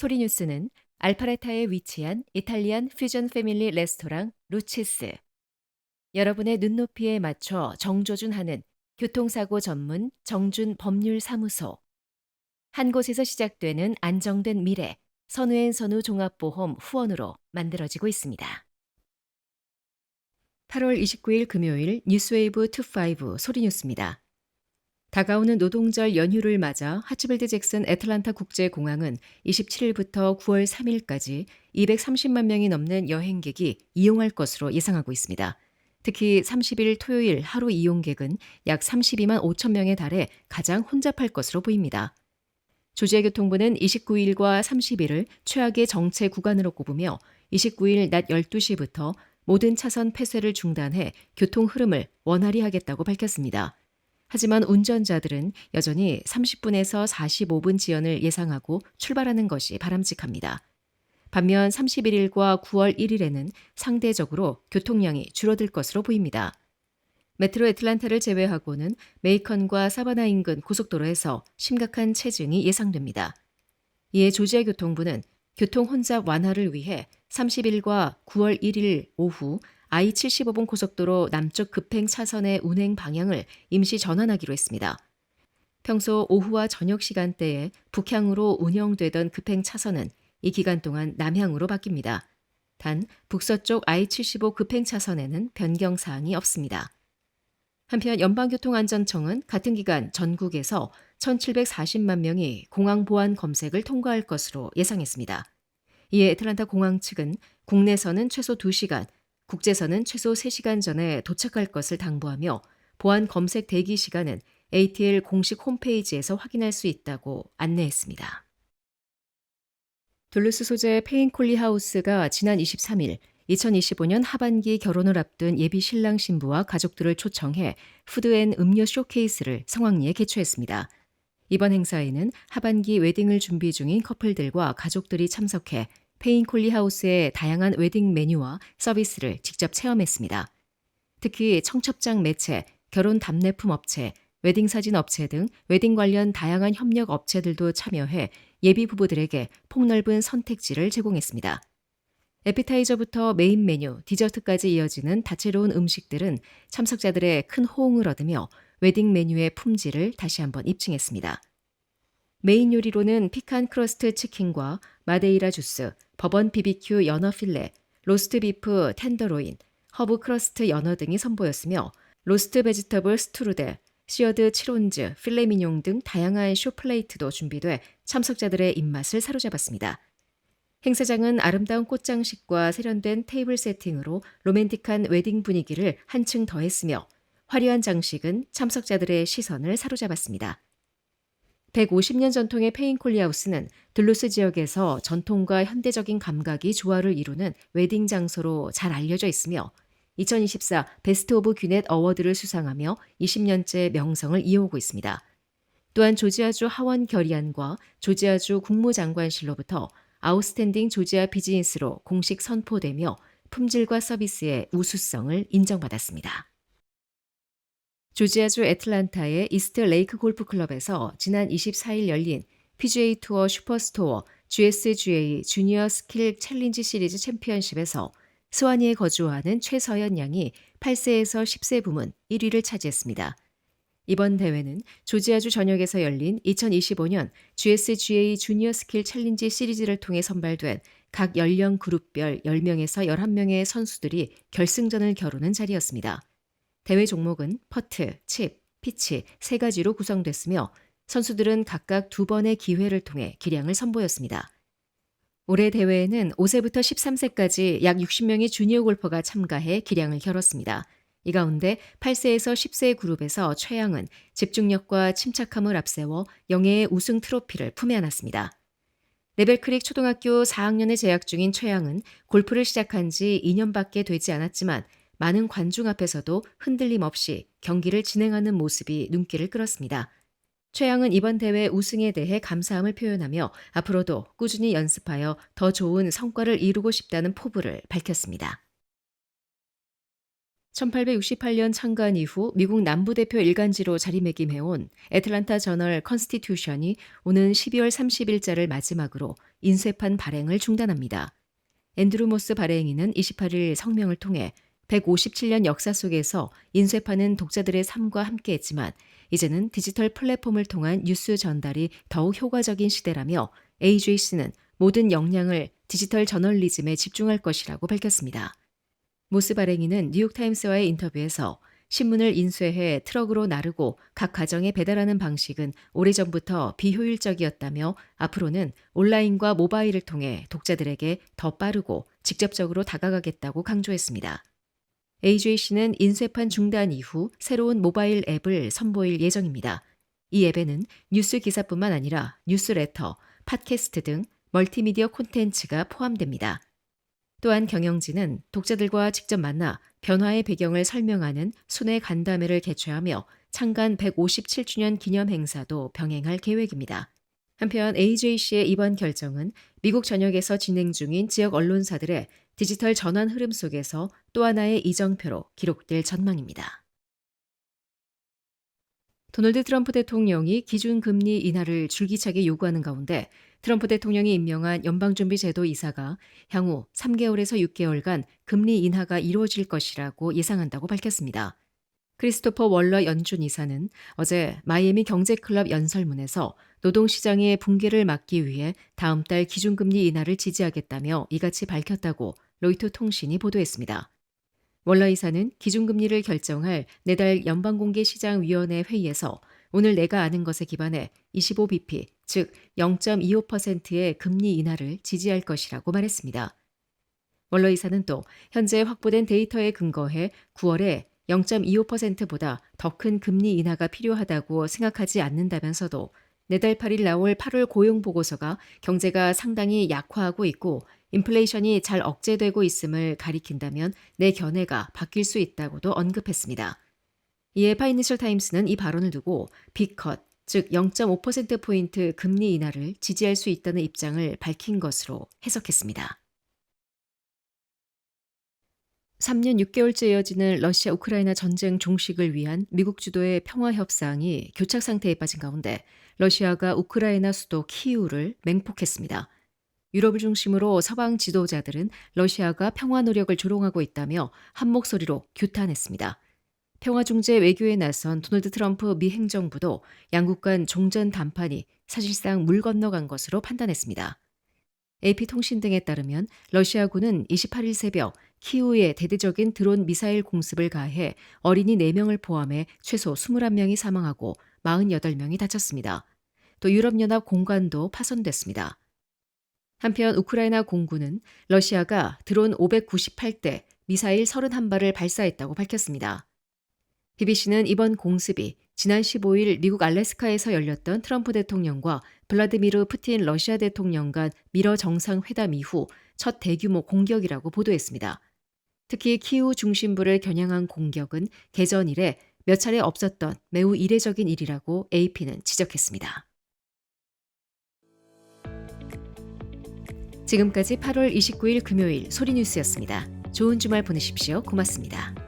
소리뉴스는 알파레타에 위치한 이탈리안 퓨전 패밀리 레스토랑 루치스, 여러분의 눈높이에 맞춰 정조준하는 교통사고 전문 정준 법률사무소, 한 곳에서 시작되는 안정된 미래, 선우앤 선우 종합보험 후원으로 만들어지고 있습니다. 8월 29일 금요일 뉴스웨이브 25 소리뉴스입니다. 다가오는 노동절 연휴를 맞아 하츠빌드 잭슨 애틀란타 국제공항은 27일부터 9월 3일까지 230만 명이 넘는 여행객이 이용할 것으로 예상하고 있습니다. 특히 30일 토요일 하루 이용객은 약 32만 5천 명에 달해 가장 혼잡할 것으로 보입니다. 조지아교통부는 29일과 30일을 최악의 정체 구간으로 꼽으며 29일 낮 12시부터 모든 차선 폐쇄를 중단해 교통 흐름을 원활히 하겠다고 밝혔습니다. 하지만 운전자들은 여전히 30분에서 45분 지연을 예상하고 출발하는 것이 바람직합니다. 반면 31일과 9월 1일에는 상대적으로 교통량이 줄어들 것으로 보입니다. 메트로 애틀란타를 제외하고는 메이컨과 사바나 인근 고속도로에서 심각한 체증이 예상됩니다. 이에 조지아 교통부는 교통 혼잡 완화를 위해 30일과 9월 1일 오후 I-75번 고속도로 남쪽 급행 차선의 운행 방향을 임시 전환하기로 했습니다. 평소 오후와 저녁 시간대에 북향으로 운영되던 급행 차선은 이 기간 동안 남향으로 바뀝니다. 단 북서쪽 I-75 급행 차선에는 변경 사항이 없습니다. 한편 연방교통안전청은 같은 기간 전국에서 1,740만 명이 공항 보안 검색을 통과할 것으로 예상했습니다. 이에 애틀란타 공항 측은 국내선은 최소 2시간, 국제선은 최소 3시간 전에 도착할 것을 당부하며 보안 검색 대기 시간은 ATL 공식 홈페이지에서 확인할 수 있다고 안내했습니다. 둘루스 소재 페인콜리 하우스가 지난 23일 2025년 하반기 결혼을 앞둔 예비 신랑 신부와 가족들을 초청해 푸드앤 음료 쇼케이스를 성황리에 개최했습니다. 이번 행사에는 하반기 웨딩을 준비 중인 커플들과 가족들이 참석해 페인콜리 하우스의 다양한 웨딩 메뉴와 서비스를 직접 체험했습니다. 특히 청첩장 매체, 결혼 답례품 업체, 웨딩 사진 업체 등 웨딩 관련 다양한 협력 업체들도 참여해 예비 부부들에게 폭넓은 선택지를 제공했습니다. 에피타이저부터 메인 메뉴, 디저트까지 이어지는 다채로운 음식들은 참석자들의 큰 호응을 얻으며 웨딩 메뉴의 품질을 다시 한번 입증했습니다. 메인 요리로는 피칸 크러스트 치킨과 마데이라 주스, 버번 BBQ 연어 필레, 로스트 비프 텐더로인, 허브 크러스트 연어 등이 선보였으며 로스트 베지터블 스트루델, 시어드 치론즈, 필레 미뇽 등 다양한 쇼 플레이트도 준비돼 참석자들의 입맛을 사로잡았습니다. 행사장은 아름다운 꽃장식과 세련된 테이블 세팅으로 로맨틱한 웨딩 분위기를 한층 더했으며 화려한 장식은 참석자들의 시선을 사로잡았습니다. 150년 전통의 페인콜리 하우스는 둘루스 지역에서 전통과 현대적인 감각이 조화를 이루는 웨딩 장소로 잘 알려져 있으며 2024 베스트 오브 귀넷 어워드를 수상하며 20년째 명성을 이어오고 있습니다. 또한 조지아주 하원 결의안과 조지아주 국무장관실로부터 아웃스탠딩 조지아 비즈니스로 공식 선포되며 품질과 서비스의 우수성을 인정받았습니다. 조지아주 애틀란타의 이스트 레이크 골프클럽에서 지난 24일 열린 PGA 투어 슈퍼스토어 GSGA 주니어 스킬 챌린지 시리즈 챔피언십에서 스와니에 거주하는 최서연 양이 8세에서 10세 부문 1위를 차지했습니다. 이번 대회는 조지아주 전역에서 열린 2025년 GSGA 주니어 스킬 챌린지 시리즈를 통해 선발된 각 연령 그룹별 10명에서 11명의 선수들이 결승전을 겨루는 자리였습니다. 대회 종목은 퍼트, 칩, 피치 3가지로 구성됐으며 선수들은 각각 2번의 기회를 통해 기량을 선보였습니다. 올해 대회에는 5세부터 13세까지 약 60명의 주니어 골퍼가 참가해 기량을 겨뤘습니다. 이 가운데 8세에서 10세의 그룹에서 최양은 집중력과 침착함을 앞세워 영예의 우승 트로피를 품에 안았습니다. 레벨크릭 초등학교 4학년에 재학 중인 최양은 골프를 시작한 지 2년밖에 되지 않았지만 많은 관중 앞에서도 흔들림 없이 경기를 진행하는 모습이 눈길을 끌었습니다. 최양은 이번 대회 우승에 대해 감사함을 표현하며 앞으로도 꾸준히 연습하여 더 좋은 성과를 이루고 싶다는 포부를 밝혔습니다. 1868년 창간 이후 미국 남부대표 일간지로 자리매김해온 애틀란타 저널 컨스티튜션이 오는 12월 30일자를 마지막으로 인쇄판 발행을 중단합니다. 앤드루 모스 발행인은 28일 성명을 통해 157년 역사 속에서 인쇄판은 독자들의 삶과 함께했지만 이제는 디지털 플랫폼을 통한 뉴스 전달이 더욱 효과적인 시대라며 AJC는 모든 역량을 디지털 저널리즘에 집중할 것이라고 밝혔습니다. 모스 발행인은 뉴욕타임스와의 인터뷰에서 신문을 인쇄해 트럭으로 나르고 각 가정에 배달하는 방식은 오래전부터 비효율적이었다며 앞으로는 온라인과 모바일을 통해 독자들에게 더 빠르고 직접적으로 다가가겠다고 강조했습니다. AJC는 인쇄판 중단 이후 새로운 모바일 앱을 선보일 예정입니다. 이 앱에는 뉴스 기사뿐만 아니라 뉴스레터, 팟캐스트 등 멀티미디어 콘텐츠가 포함됩니다. 또한 경영진은 독자들과 직접 만나 변화의 배경을 설명하는 순회 간담회를 개최하며 창간 157주년 기념 행사도 병행할 계획입니다. 한편 AJC의 이번 결정은 미국 전역에서 진행 중인 지역 언론사들의 디지털 전환 흐름 속에서 또 하나의 이정표로 기록될 전망입니다. 도널드 트럼프 대통령이 기준금리 인하를 줄기차게 요구하는 가운데 트럼프 대통령이 임명한 연방준비제도 이사가 향후 3개월에서 6개월간 금리 인하가 이루어질 것이라고 예상한다고 밝혔습니다. 크리스토퍼 월러 연준 이사는 어제 마이애미 경제클럽 연설문에서 노동시장의 붕괴를 막기 위해 다음 달 기준금리 인하를 지지하겠다며 이같이 밝혔다고 로이터 통신이 보도했습니다. 월러 이사는 기준금리를 결정할 내달 연방공개시장위원회 회의에서 오늘 내가 아는 것에 기반해 25bp, 즉 0.25%의 금리 인하를 지지할 것이라고 말했습니다. 월러 이사는 또 현재 확보된 데이터에 근거해 9월에 0.25%보다 더 큰 금리 인하가 필요하다고 생각하지 않는다면서도 내달 8일 나올 8월 고용보고서가 경제가 상당히 약화하고 있고 인플레이션이 잘 억제되고 있음을 가리킨다면 내 견해가 바뀔 수 있다고도 언급했습니다. 이에 파이낸셜 타임스는 이 발언을 두고 빅컷, 즉 0.5%포인트 금리 인하를 지지할 수 있다는 입장을 밝힌 것으로 해석했습니다. 3년 6개월째 이어지는 러시아 우크라이나 전쟁 종식을 위한 미국 주도의 평화 협상이 교착 상태에 빠진 가운데 러시아가 우크라이나 수도 키이우를 맹폭했습니다. 유럽을 중심으로 서방 지도자들은 러시아가 평화 노력을 조롱하고 있다며 한 목소리로 규탄했습니다. 평화 중재 외교에 나선 도널드 트럼프 미 행정부도 양국 간 종전談判이 사실상 물 건너간 것으로 판단했습니다. AP통신 등에 따르면 러시아군은 28일 새벽 키우에 대대적인 드론 미사일 공습을 가해 어린이 4명을 포함해 최소 21명이 사망하고 48명이 다쳤습니다. 또 유럽연합 공관도 파손됐습니다. 한편 우크라이나 공군은 러시아가 드론 598대, 미사일 31발을 발사했다고 밝혔습니다. BBC는 이번 공습이 지난 15일 미국 알래스카에서 열렸던 트럼프 대통령과 블라디미르 푸틴 러시아 대통령 간 미러 정상회담 이후 첫 대규모 공격이라고 보도했습니다. 특히 키우 중심부를 겨냥한 공격은 개전 이래 몇 차례 없었던 매우 이례적인 일이라고 AP는 지적했습니다. 지금까지 8월 29일 금요일 소리뉴스였습니다. 좋은 주말 보내십시오. 고맙습니다.